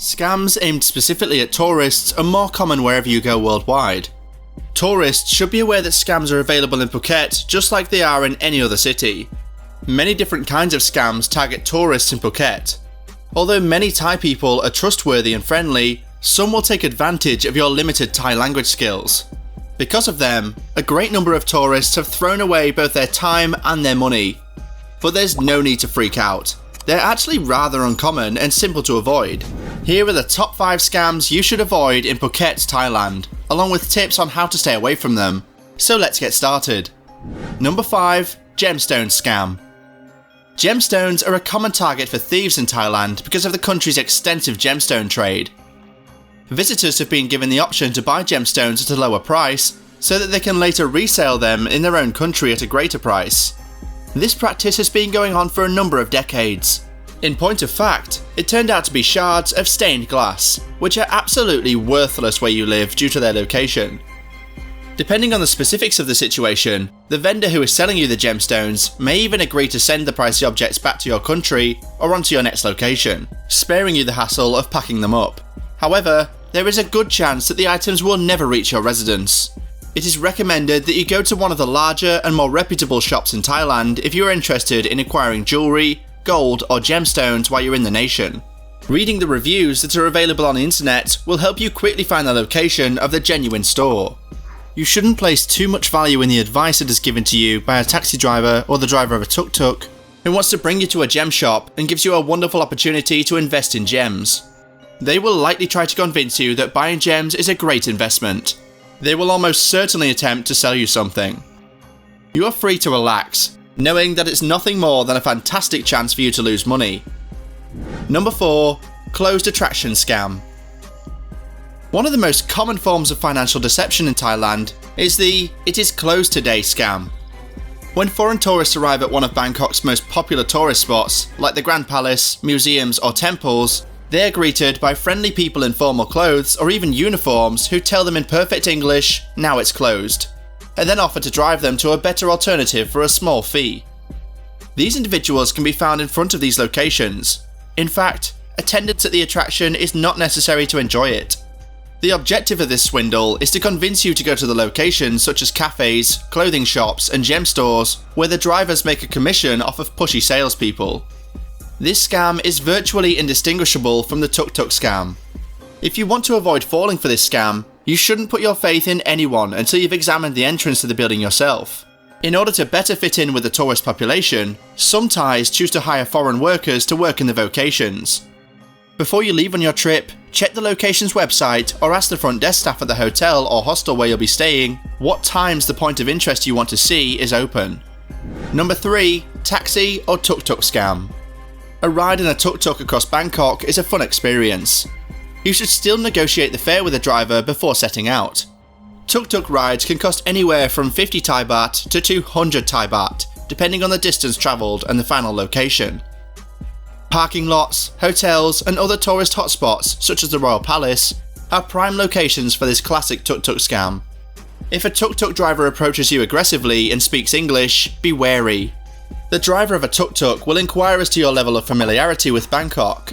Scams aimed specifically at tourists are more common wherever you go worldwide. Tourists should be aware that scams are available in Phuket just like they are in any other city. Many different kinds of scams target tourists in Phuket. Although many Thai people are trustworthy and friendly, some will take advantage of your limited Thai language skills. Because of them, a great number of tourists have thrown away both their time and their money. But there's no need to freak out. They're actually rather uncommon and simple to avoid. Here are the top 5 scams you should avoid in Phuket, Thailand, along with tips on how to stay away from them. So let's get started. Number 5. Gemstone Scam. Gemstones are a common target for thieves in Thailand because of the country's extensive gemstone trade. Visitors have been given the option to buy gemstones at a lower price, so that they can later resell them in their own country at a greater price. This practice has been going on for a number of decades. In point of fact, it turned out to be shards of stained glass, which are absolutely worthless where you live due to their location. Depending on the specifics of the situation, the vendor who is selling you the gemstones may even agree to send the pricey objects back to your country or onto your next location, sparing you the hassle of packing them up. However, there is a good chance that the items will never reach your residence. It is recommended that you go to one of the larger and more reputable shops in Thailand if you are interested in acquiring jewellery, gold or gemstones while you're in the nation. Reading the reviews that are available on the internet will help you quickly find the location of the genuine store. You shouldn't place too much value in the advice that is given to you by a taxi driver or the driver of a tuk-tuk who wants to bring you to a gem shop and gives you a wonderful opportunity to invest in gems. They will likely try to convince you that buying gems is a great investment. They will almost certainly attempt to sell you something. You are free to relax, knowing that it's nothing more than a fantastic chance for you to lose money. Number 4. Closed Attraction Scam. One of the most common forms of financial deception in Thailand is the "it is closed today" scam. When foreign tourists arrive at one of Bangkok's most popular tourist spots, like the Grand Palace, museums or temples, they are greeted by friendly people in formal clothes or even uniforms who tell them in perfect English, "now it's closed," and then offer to drive them to a better alternative for a small fee. These individuals can be found in front of these locations. In fact, attendance at the attraction is not necessary to enjoy it. The objective of this swindle is to convince you to go to the locations such as cafes, clothing shops and gem stores, where the drivers make a commission off of pushy salespeople. This scam is virtually indistinguishable from the Tuk Tuk Scam. If you want to avoid falling for this scam, you shouldn't put your faith in anyone until you've examined the entrance to the building yourself. In order to better fit in with the tourist population, some Thais choose to hire foreign workers to work in the vocations. Before you leave on your trip, check the location's website or ask the front desk staff at the hotel or hostel where you'll be staying what times the point of interest you want to see is open. Number 3. Taxi or Tuk Tuk Scam. A ride in a tuk-tuk across Bangkok is a fun experience. You should still negotiate the fare with the driver before setting out. Tuk-tuk rides can cost anywhere from 50 Thai baht to 200 Thai baht, depending on the distance travelled and the final location. Parking lots, hotels and other tourist hotspots, such as the Royal Palace, are prime locations for this classic tuk-tuk scam. If a tuk-tuk driver approaches you aggressively and speaks English, be wary. The driver of a tuk-tuk will inquire as to your level of familiarity with Bangkok.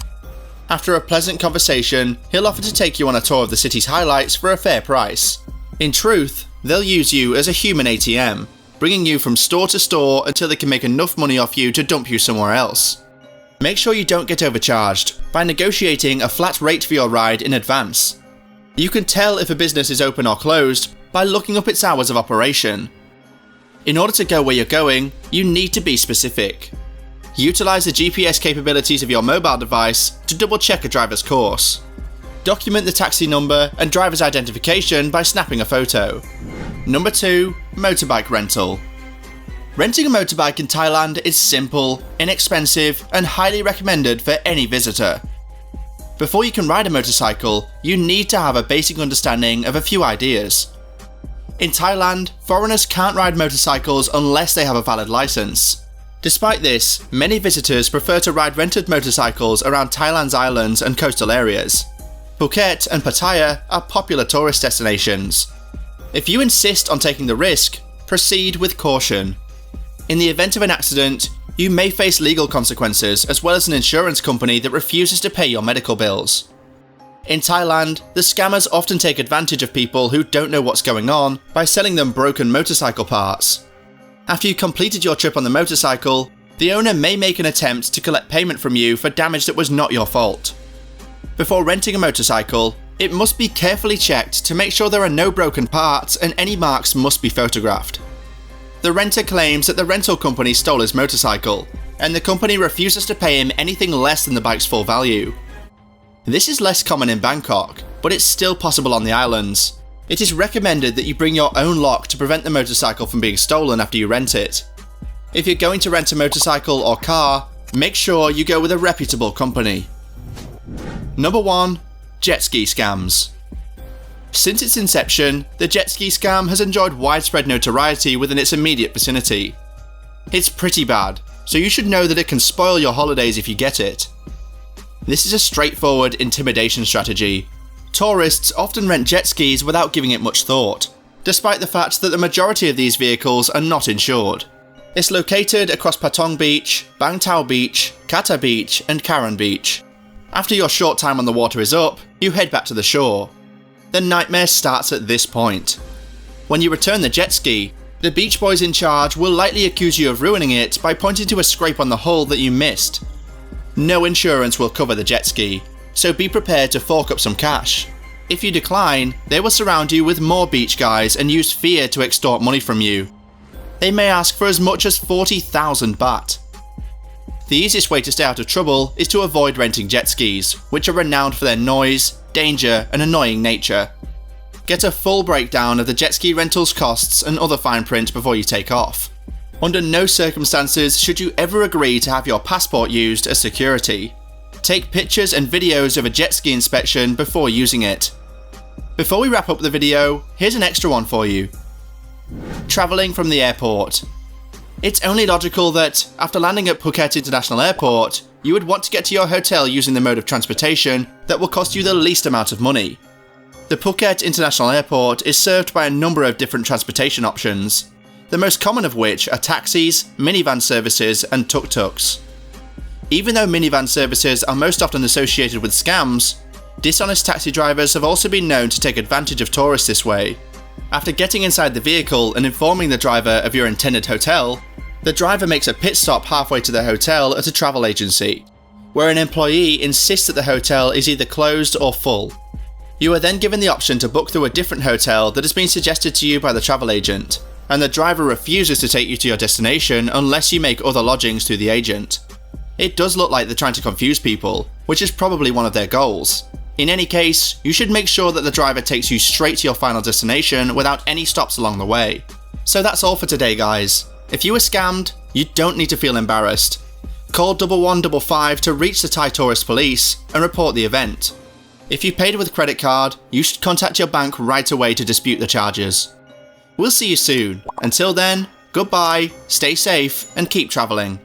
After a pleasant conversation, he'll offer to take you on a tour of the city's highlights for a fair price. In truth, they'll use you as a human ATM, bringing you from store to store until they can make enough money off you to dump you somewhere else. Make sure you don't get overcharged by negotiating a flat rate for your ride in advance. You can tell if a business is open or closed by looking up its hours of operation. In order to go where you're going, you need to be specific. Utilize the GPS capabilities of your mobile device to double check a driver's course. Document the taxi number and driver's identification by snapping a photo. Number 2. Motorbike rental. Renting a motorbike in Thailand is simple, inexpensive and highly recommended for any visitor. Before you can ride a motorcycle, you need to have a basic understanding of a few ideas. In Thailand, foreigners can't ride motorcycles unless they have a valid license. Despite this, many visitors prefer to ride rented motorcycles around Thailand's islands and coastal areas. Phuket and Pattaya are popular tourist destinations. If you insist on taking the risk, proceed with caution. In the event of an accident, you may face legal consequences as well as an insurance company that refuses to pay your medical bills. In Thailand, the scammers often take advantage of people who don't know what's going on by selling them broken motorcycle parts. After you completed your trip on the motorcycle, the owner may make an attempt to collect payment from you for damage that was not your fault. Before renting a motorcycle, it must be carefully checked to make sure there are no broken parts and any marks must be photographed. The renter claims that the rental company stole his motorcycle, and the company refuses to pay him anything less than the bike's full value. This is less common in Bangkok, but it's still possible on the islands. It is recommended that you bring your own lock to prevent the motorcycle from being stolen after you rent it. If you're going to rent a motorcycle or car, make sure you go with a reputable company. Number 1. Jet ski scams. Since its inception, the jet ski scam has enjoyed widespread notoriety within its immediate vicinity. It's pretty bad, so you should know that it can spoil your holidays if you get it. This is a straightforward intimidation strategy. Tourists often rent jet skis without giving it much thought, despite the fact that the majority of these vehicles are not insured. It's located across Patong Beach, Bang Tao Beach, Kata Beach and Karan Beach. After your short time on the water is up, you head back to the shore. The nightmare starts at this point. When you return the jet ski, the beach boys in charge will likely accuse you of ruining it by pointing to a scrape on the hull that you missed. No insurance will cover the jet ski, so be prepared to fork up some cash. If you decline, they will surround you with more beach guys and use fear to extort money from you. They may ask for as much as 40,000 baht. The easiest way to stay out of trouble is to avoid renting jet skis, which are renowned for their noise, danger and annoying nature. Get a full breakdown of the jet ski rental's costs and other fine print before you take off. Under no circumstances should you ever agree to have your passport used as security. Take pictures and videos of a jet ski inspection before using it. Before we wrap up the video, here's an extra one for you. Travelling from the airport. It's only logical that, after landing at Phuket International Airport, you would want to get to your hotel using the mode of transportation that will cost you the least amount of money. The Phuket International Airport is served by a number of different transportation options, the most common of which are taxis, minivan services and tuk-tuks. Even though minivan services are most often associated with scams, dishonest taxi drivers have also been known to take advantage of tourists this way. After getting inside the vehicle and informing the driver of your intended hotel, the driver makes a pit stop halfway to the hotel at a travel agency, where an employee insists that the hotel is either closed or full. You are then given the option to book through a different hotel that has been suggested to you by the travel agent, and the driver refuses to take you to your destination unless you make other lodgings through the agent. It does look like they're trying to confuse people, which is probably one of their goals. In any case, you should make sure that the driver takes you straight to your final destination without any stops along the way. So that's all for today, guys. If you were scammed, you don't need to feel embarrassed. Call 1155 to reach the Thai Tourist Police and report the event. If you paid with a credit card, you should contact your bank right away to dispute the charges. We'll see you soon. Until then, goodbye, stay safe, and keep travelling.